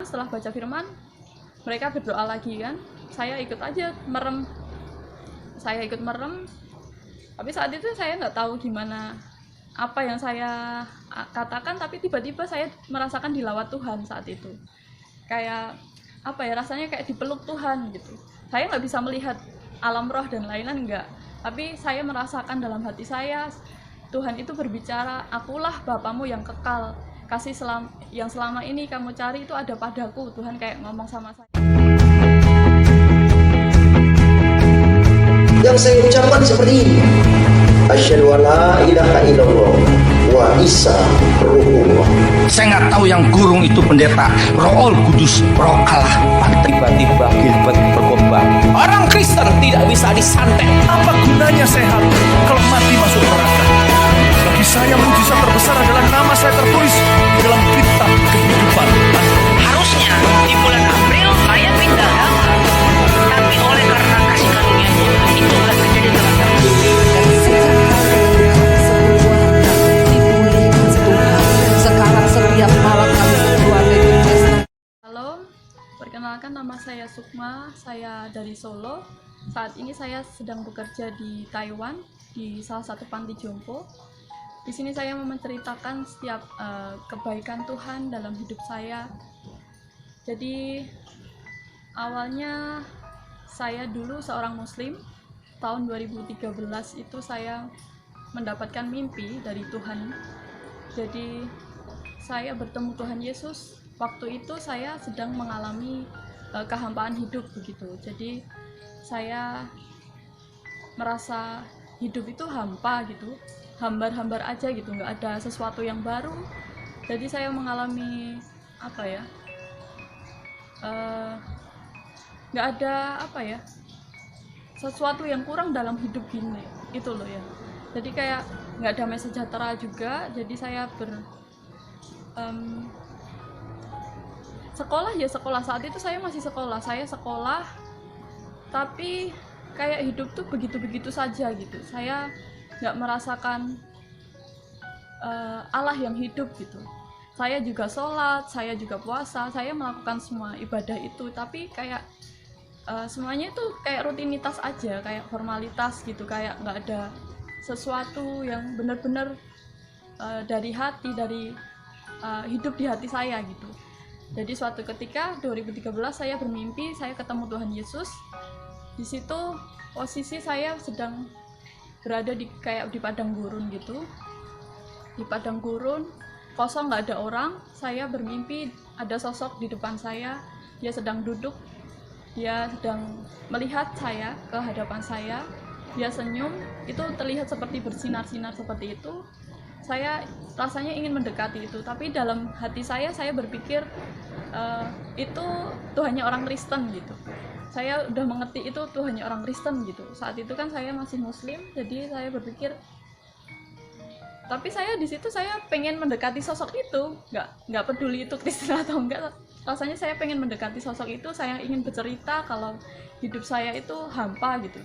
Setelah baca firman, mereka berdoa lagi kan, saya ikut aja merem, tapi saat itu saya nggak tahu gimana apa yang saya katakan, tapi tiba-tiba saya merasakan dilawat Tuhan saat itu. Kayak apa ya, rasanya kayak dipeluk Tuhan gitu. Saya nggak bisa melihat alam roh dan lain-lain, enggak, tapi saya merasakan dalam hati saya Tuhan itu berbicara, akulah Bapamu yang kekal, kasih yang selama ini kamu cari itu ada padaku. Tuhan kayak ngomong sama saya. Yang saya ucapkan seperti ini, asyhadu an la ilaha illallah wa Isa ruhullah. Saya nggak tahu yang gurung itu pendeta, Roh Kudus, Roh Allah. Tiba-tiba Gilbert berkhotbah, orang Kristen tidak bisa disantet. Apa gunanya sehat kalau mati masuk neraka? Bagi saya mujizat terbesar adalah nama saya tertulis di dalam kitab kehidupan. Harusnya di bulan April saya pindah agama, tapi oleh karena kasih karunia Tuhan itu akan terjadi dalam sekarang setiap malam kami berkeluarga itu pesta. Halo, perkenalkan nama saya Sukma, saya dari Solo. Saat ini saya sedang bekerja di Taiwan di salah satu panti jompo. Di sini saya mau menceritakan setiap kebaikan Tuhan dalam hidup saya. Jadi awalnya saya dulu seorang Muslim. Tahun 2013 itu saya mendapatkan mimpi dari Tuhan. Jadi saya bertemu Tuhan Yesus. Waktu itu saya sedang mengalami kehampaan hidup begitu. Jadi saya merasa hidup itu hampa gitu, hambar-hambar aja gitu, nggak ada sesuatu yang baru. Jadi saya mengalami apa ya, nggak ada apa ya, sesuatu yang kurang dalam hidup gini itu loh ya. Jadi kayak nggak damai sejahtera juga. Jadi saya sekolah saat itu saya masih sekolah, tapi kayak hidup tuh begitu-begitu saja gitu. Saya nggak merasakan Allah yang hidup gitu. Saya juga sholat, saya juga puasa, saya melakukan semua ibadah itu, tapi kayak semuanya itu kayak rutinitas aja, kayak formalitas gitu, kayak nggak ada sesuatu yang benar-benar dari hati, dari hidup di hati saya gitu. Jadi suatu ketika 2013 saya bermimpi, saya ketemu Tuhan Yesus. Di situ posisi saya sedang berada di kayak di padang gurun gitu. Di padang gurun kosong, nggak ada orang. Saya bermimpi ada sosok di depan saya. Dia sedang duduk. Dia sedang melihat saya ke hadapan saya. Dia senyum. Itu terlihat seperti bersinar-sinar seperti itu. Saya rasanya ingin mendekati itu, tapi dalam hati saya berpikir itu Tuhannya orang Kristen gitu. Saya udah mengerti itu Tuhannya orang Kristen gitu. Saat itu kan saya masih Muslim, jadi saya berpikir, tapi saya di situ saya pengen mendekati sosok itu, nggak peduli itu Kristen atau enggak. Rasanya saya pengen mendekati sosok itu. Saya ingin bercerita kalau hidup saya itu hampa gitu.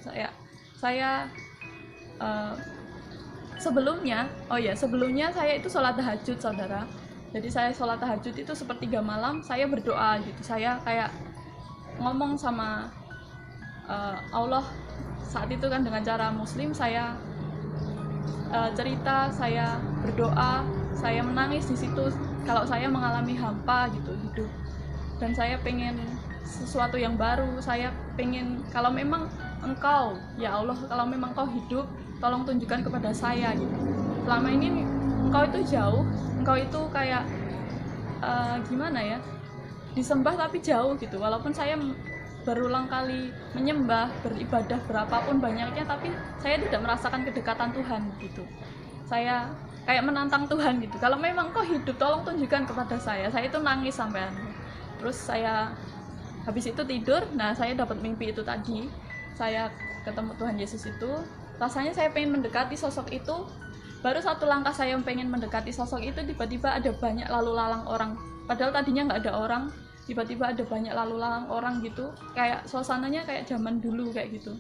Sebelumnya saya itu sholat tahajud, saudara. Jadi saya sholat tahajud itu sepertiga malam, saya berdoa gitu. Saya kayak ngomong sama Allah saat itu kan dengan cara Muslim. Saya cerita, saya berdoa, saya menangis di situ. Kalau saya mengalami hampa gitu hidup, dan saya pengen sesuatu yang baru. Saya pengen, kalau memang Engkau ya Allah, kalau memang Engkau hidup, tolong tunjukkan kepada saya gitu. Selama ini Engkau itu jauh, Engkau itu kayak gimana ya, disembah tapi jauh gitu. Walaupun saya berulang kali menyembah, beribadah berapapun banyaknya, tapi saya tidak merasakan kedekatan Tuhan gitu. Saya kayak menantang Tuhan gitu, kalau memang Kau hidup tolong tunjukkan kepada saya. Saya itu nangis sampai terus saya habis itu tidur. Nah, saya dapat mimpi itu tadi, saya ketemu Tuhan Yesus itu. Rasanya saya pengen mendekati sosok itu. Baru satu langkah saya pengen mendekati sosok itu, tiba-tiba ada banyak lalu lalang orang. Padahal tadinya nggak ada orang, tiba-tiba ada banyak lalu lalang orang gitu. Kayak suasananya kayak zaman dulu kayak gitu.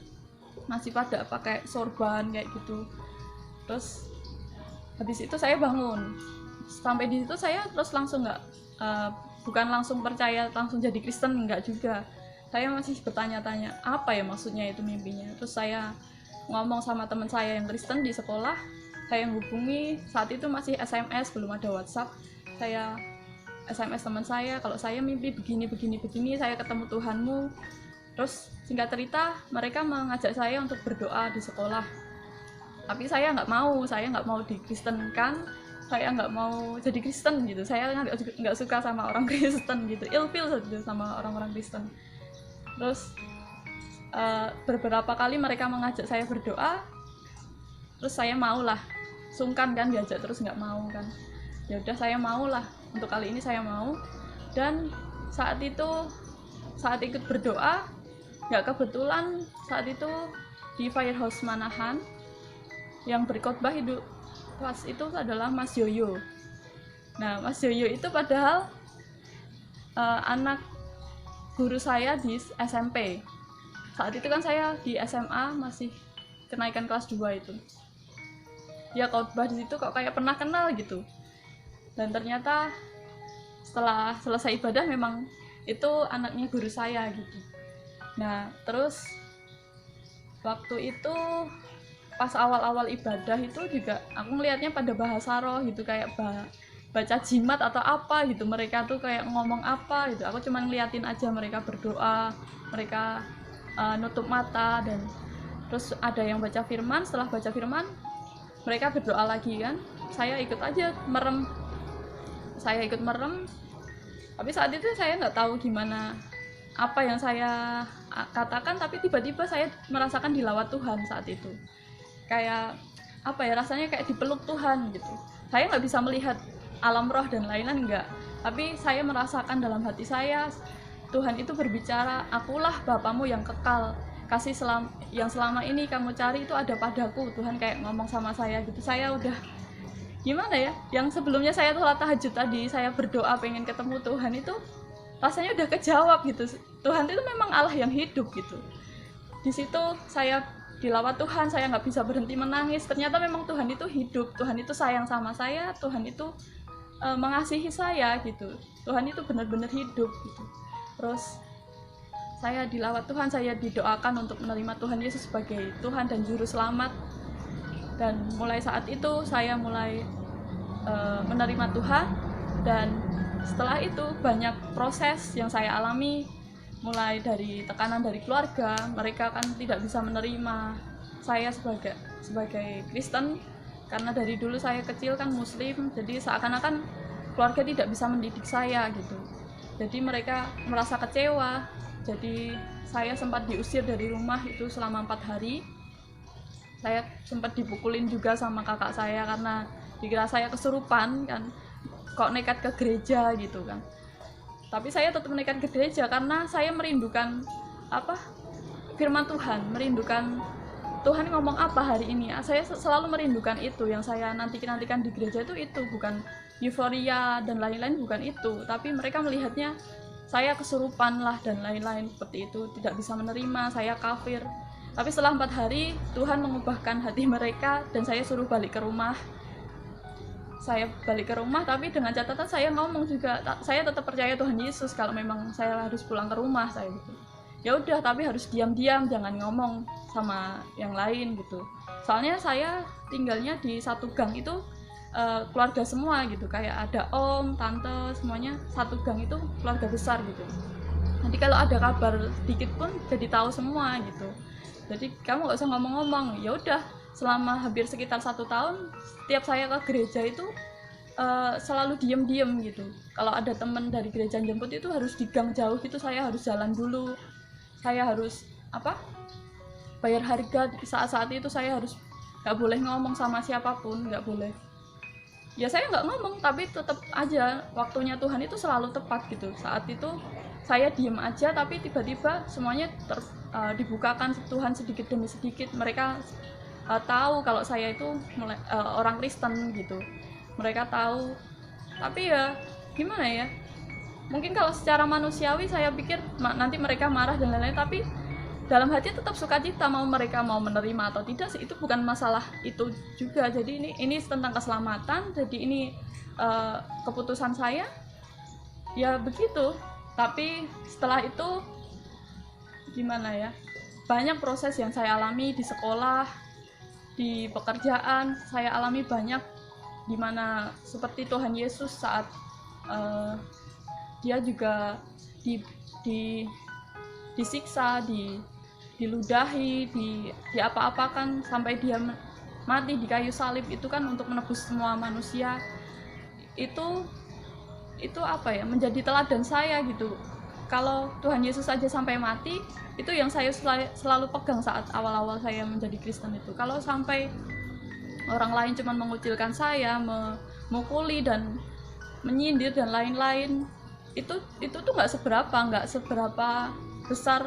Masih pada pakai sorban kayak gitu. Terus habis itu saya bangun. Sampai di situ saya terus langsung nggak bukan langsung percaya langsung jadi Kristen, enggak juga. Saya masih bertanya-tanya apa ya maksudnya itu mimpinya. Terus saya ngomong sama teman saya yang Kristen di sekolah, saya hubungi, saat itu masih SMS, belum ada WhatsApp. Saya SMS teman saya, kalau saya mimpi begini, saya ketemu Tuhanmu. Terus singkat cerita, mereka mengajak saya untuk berdoa di sekolah. Tapi saya nggak mau dikristenkan, saya nggak mau jadi Kristen gitu. Saya nggak suka sama orang Kristen gitu, ilfil saja sama orang-orang Kristen. Terus beberapa kali mereka mengajak saya berdoa, terus saya maulah, sungkan kan diajak terus nggak mau kan. Ya udah saya maulah, untuk kali ini saya mau. Dan saat ikut berdoa, nggak kebetulan saat itu di Firehouse Manahan yang berkhotbah hidup pas itu adalah Mas Yoyo. Nah, Mas Yoyo itu padahal anak guru saya di SMP. Saat itu kan saya di SMA masih kenaikan kelas 2 itu. Dia khotbah di situ kok kayak pernah kenal gitu. Dan ternyata setelah selesai ibadah memang itu anaknya guru saya gitu. Nah, terus waktu itu pas awal-awal ibadah itu juga aku ngelihatnya pada bahasa roh gitu, kayak baca jimat atau apa gitu. Mereka tuh kayak ngomong apa gitu. Aku cuma ngeliatin aja mereka berdoa, mereka nutup mata, dan terus ada yang baca firman. Setelah baca firman mereka berdoa lagi kan. Saya ikut aja merem. Tapi saat itu saya nggak tahu gimana apa yang saya katakan, tapi tiba-tiba saya merasakan dilawat Tuhan saat itu. Kayak apa ya, rasanya kayak dipeluk Tuhan gitu. Saya nggak bisa melihat alam roh dan lain-lain, enggak, tapi saya merasakan dalam hati saya Tuhan itu berbicara, akulah Bapamu yang kekal, kasih yang selama ini kamu cari itu ada padaku. Tuhan kayak ngomong sama saya gitu. Saya udah gimana ya, yang sebelumnya saya sholat tahajud tadi, saya berdoa pengen ketemu Tuhan, itu rasanya udah kejawab gitu. Tuhan itu memang Allah yang hidup gitu. Di situ saya dilawat Tuhan, saya nggak bisa berhenti menangis. Ternyata memang Tuhan itu hidup, Tuhan itu sayang sama saya, Tuhan itu mengasihi saya gitu. Tuhan itu benar-benar hidup gitu. Terus saya dilawat Tuhan, saya didoakan untuk menerima Tuhan Yesus sebagai Tuhan dan Juru Selamat. Dan mulai saat itu saya mulai menerima Tuhan. Dan setelah itu banyak proses yang saya alami, mulai dari tekanan dari keluarga. Mereka kan tidak bisa menerima saya sebagai Kristen, karena dari dulu saya kecil kan Muslim, jadi seakan-akan keluarga tidak bisa mendidik saya gitu. Jadi mereka merasa kecewa. Jadi saya sempat diusir dari rumah itu selama 4 hari. Saya sempat dipukulin juga sama kakak saya karena dikira saya kesurupan kan, kok nekat ke gereja gitu kan. Tapi saya tetap nekat ke gereja karena saya merindukan firman Tuhan, merindukan Tuhan ngomong apa hari ini. Saya selalu merindukan itu. Yang saya nantikan di gereja itu bukan euforia dan lain-lain, bukan itu. Tapi mereka melihatnya saya kesurupan lah dan lain-lain seperti itu, tidak bisa menerima, saya kafir. Tapi setelah 4 hari Tuhan mengubahkan hati mereka dan saya suruh balik ke rumah. Saya balik ke rumah, tapi dengan catatan saya ngomong juga, saya tetap percaya Tuhan Yesus. Kalau memang saya harus pulang ke rumah, saya gitu. Ya udah, tapi harus diam-diam, jangan ngomong sama yang lain gitu. Soalnya saya tinggalnya di satu gang itu keluarga semua gitu, kayak ada om, tante, semuanya satu gang itu keluarga besar gitu. Nanti kalau ada kabar sedikit pun jadi tahu semua gitu. Jadi kamu nggak usah ngomong-ngomong. Ya udah, selama hampir sekitar 1 tahun, setiap saya ke gereja itu selalu diem-diem gitu. Kalau ada teman dari gereja jemput itu harus di gang jauh gitu, saya harus jalan dulu. Saya harus bayar harga. Saat-saat itu saya harus nggak boleh ngomong sama siapapun, nggak boleh. Ya saya nggak ngomong, tapi tetap aja waktunya Tuhan itu selalu tepat gitu. Saat itu saya diem aja, tapi tiba-tiba semuanya dibukakan Tuhan sedikit demi sedikit. Mereka tahu kalau saya itu orang Kristen gitu. Mereka tahu. Tapi ya gimana ya, mungkin kalau secara manusiawi saya pikir nanti mereka marah dan lain-lain, tapi dalam hati tetap sukacita, mau mereka mau menerima atau tidak sih, itu bukan masalah itu juga. Jadi ini tentang keselamatan. Jadi ini keputusan saya. ya begitu. Tapi setelah itu gimana ya, banyak proses yang saya alami di sekolah, di pekerjaan. Saya alami banyak dimana seperti Tuhan Yesus saat dia juga disiksa, diludahi, diapa-apakan sampai dia mati di kayu salib. Itu kan untuk menebus semua manusia. Itu apa ya, menjadi teladan saya gitu. Kalau Tuhan Yesus saja sampai mati, itu yang saya selalu pegang saat awal-awal saya menjadi Kristen itu. Kalau sampai orang lain cuma mengucilkan saya, memukuli dan menyindir dan lain-lain, itu tuh nggak seberapa besar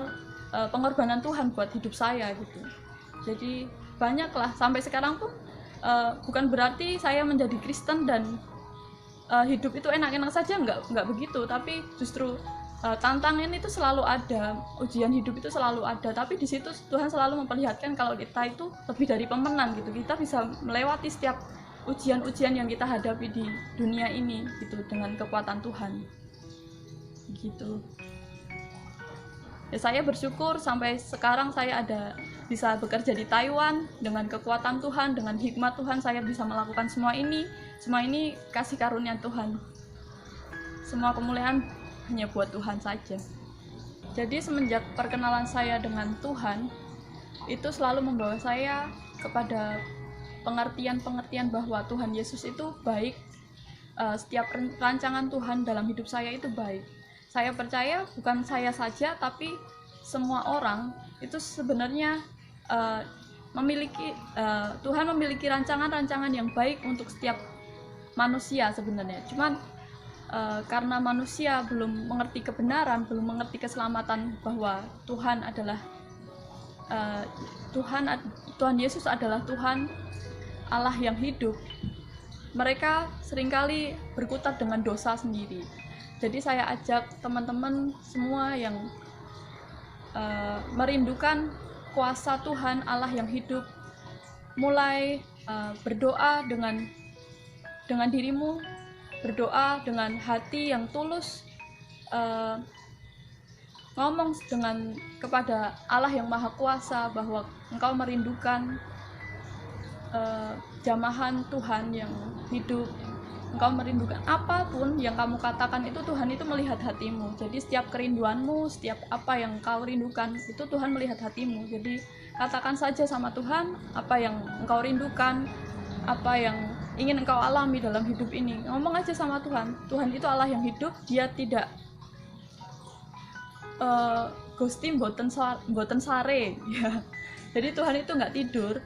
pengorbanan Tuhan buat hidup saya gitu. Jadi banyaklah, sampai sekarang pun bukan berarti saya menjadi Kristen dan hidup itu enak-enak saja, nggak begitu. Tapi justru tantangan itu selalu ada, ujian hidup itu selalu ada. Tapi di situ Tuhan selalu memperlihatkan kalau kita itu lebih dari pemenang gitu. Kita bisa melewati setiap ujian-ujian yang kita hadapi di dunia ini gitu dengan kekuatan Tuhan. Gitu. Ya, saya bersyukur sampai sekarang saya bisa bekerja di Taiwan dengan kekuatan Tuhan, dengan hikmat Tuhan saya bisa melakukan semua ini. Semua ini kasih karunia Tuhan. Semua kemuliaan hanya buat Tuhan saja. Jadi semenjak perkenalan saya dengan Tuhan, itu selalu membawa saya kepada pengertian bahwa Tuhan Yesus itu baik. Setiap rancangan Tuhan dalam hidup saya itu baik. Saya percaya bukan saya saja, tapi semua orang itu sebenarnya Tuhan memiliki rancangan-rancangan yang baik untuk setiap manusia sebenarnya. Cuman karena manusia belum mengerti kebenaran, belum mengerti keselamatan bahwa Tuhan adalah Tuhan Yesus adalah Tuhan Allah yang hidup, mereka seringkali berkutat dengan dosa sendiri. Jadi saya ajak teman-teman semua yang merindukan kuasa Tuhan Allah yang hidup, mulai berdoa dengan dirimu, berdoa dengan hati yang tulus, ngomong kepada Allah yang Maha Kuasa bahwa engkau merindukan jamahan Tuhan yang hidup. Engkau merindukan apapun yang kamu katakan itu, Tuhan itu melihat hatimu. Jadi setiap kerinduanmu, setiap apa yang kau rindukan itu Tuhan melihat hatimu. Jadi katakan saja sama Tuhan apa yang engkau rindukan, apa yang ingin engkau alami dalam hidup ini. Ngomong aja sama Tuhan. Tuhan itu Allah yang hidup, dia tidak Gusti mboten sare ya. Jadi Tuhan itu nggak tidur.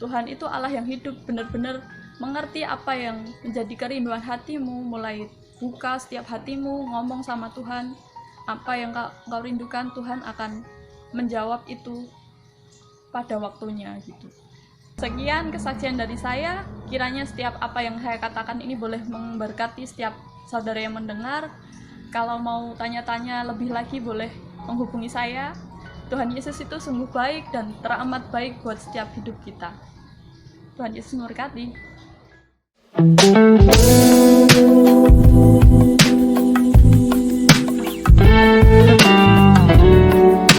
Tuhan itu Allah yang hidup, benar-benar mengerti apa yang menjadi kerinduan hatimu. Mulai buka setiap hatimu, ngomong sama Tuhan apa yang kau rindukan, Tuhan akan menjawab itu pada waktunya gitu. Sekian kesaksian dari saya. Kiranya setiap apa yang saya katakan ini boleh memberkati setiap saudara yang mendengar. Kalau mau tanya-tanya lebih lagi boleh menghubungi saya. Tuhan Yesus itu sungguh baik dan teramat baik buat setiap hidup kita. Tuhan Yesus memberkati.